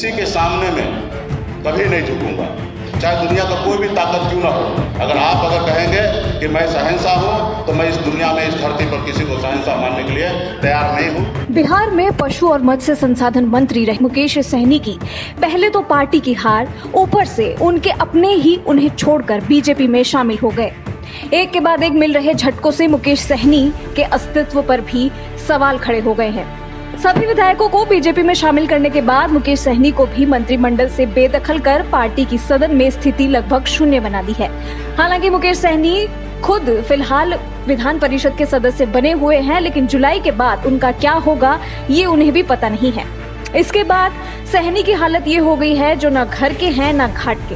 किसी के सामने में कभी नहीं झुकूंगा, चाहे दुनिया का कोई भी ताकत क्यों ना हो। अगर आप कहेंगे कि मैं शहंशाह हूँ, तो मैं इस दुनिया में, इस धरती पर किसी को शहंशाह मानने के लिए तैयार नहीं हूँ। बिहार में पशु और मत्स्य संसाधन मंत्री रहे मुकेश सहनी की पहले तो पार्टी की हार, ऊपर से उनके अपने ही उन्हें छोड़कर बीजेपी में शामिल हो गए। एक के बाद एक मिल रहे झटकों से मुकेश सहनी के अस्तित्व पर भी सवाल खड़े हो गए हैं। सभी विधायकों को बीजेपी में शामिल करने के बाद मुकेश सहनी को भी मंत्रिमंडल से बेदखल कर पार्टी की सदन में स्थिति लगभग शून्य बना दी है। हालांकि मुकेश सहनी खुद फिलहाल विधान परिषद के सदस्य बने हुए हैं, लेकिन जुलाई के बाद उनका क्या होगा ये उन्हें भी पता नहीं है। इसके बाद सहनी की हालत ये हो गई है जो न घर के हैं न घाट के।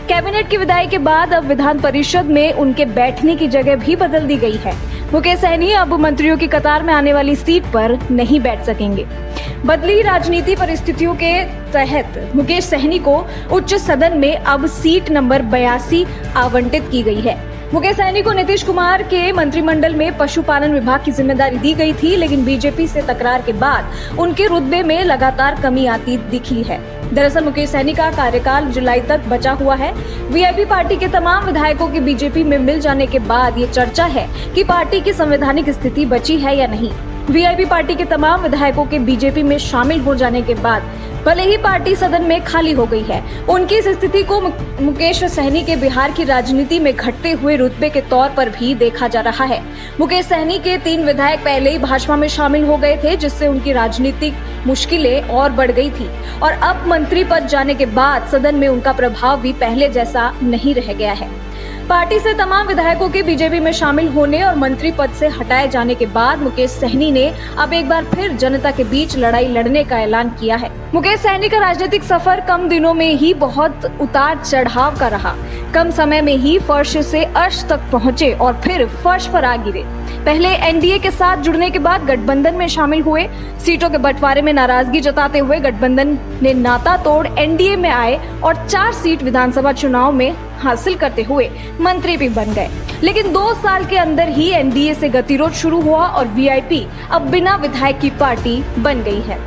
कैबिनेट की विदाई के बाद अब विधान परिषद में उनके बैठने की जगह भी बदल दी गई है। मुकेश सहनी अब मंत्रियों की कतार में आने वाली सीट पर नहीं बैठ सकेंगे। बदली राजनीति परिस्थितियों के तहत मुकेश सहनी को उच्च सदन में अब सीट नंबर 82 आवंटित की गई है। मुकेश सहनी को नीतीश कुमार के मंत्रिमंडल में पशुपालन विभाग की जिम्मेदारी दी गई थी, लेकिन बीजेपी से तकरार के बाद उनके रुतबे में लगातार कमी आती दिखी है। दरअसल मुकेश सहनी का कार्यकाल जुलाई तक बचा हुआ है। वीआईपी पार्टी के तमाम विधायकों के बीजेपी में मिल जाने के बाद ये चर्चा है कि पार्टी की संवैधानिक स्थिति बची है या नहीं। वीआईपी पार्टी के तमाम विधायकों के बीजेपी में शामिल हो जाने के बाद भले ही पार्टी सदन में खाली हो गई है, उनकी इस स्थिति को मुकेश सहनी के बिहार की राजनीति में घटते हुए रुतबे के तौर पर भी देखा जा रहा है। मुकेश सहनी के 3 विधायक पहले ही भाजपा में शामिल हो गए थे, जिससे उनकी राजनीतिक मुश्किलें और बढ़ गई थी और अब मंत्री पद जाने के बाद सदन में उनका प्रभाव भी पहले जैसा नहीं रह गया है। पार्टी से तमाम विधायकों के बीजेपी में शामिल होने और मंत्री पद से हटाए जाने के बाद मुकेश सहनी ने अब एक बार फिर जनता के बीच लड़ाई लड़ने का ऐलान किया है। मुकेश सहनी का राजनीतिक सफर कम दिनों में ही बहुत उतार चढ़ाव का रहा। कम समय में ही फर्श से अर्श तक पहुंचे और फिर फर्श पर आ गिरे। पहले एनडीए के साथ जुड़ने के बाद गठबंधन में शामिल हुए। सीटों के बंटवारे में नाराजगी जताते हुए गठबंधन ने नाता तोड़ एनडीए में आए और 4 सीट विधानसभा चुनाव में हासिल करते हुए मंत्री भी बन गए। लेकिन 2 साल के अंदर ही एनडीए से गतिरोध शुरू हुआ और वीआईपी अब बिना विधायक की पार्टी बन गई है।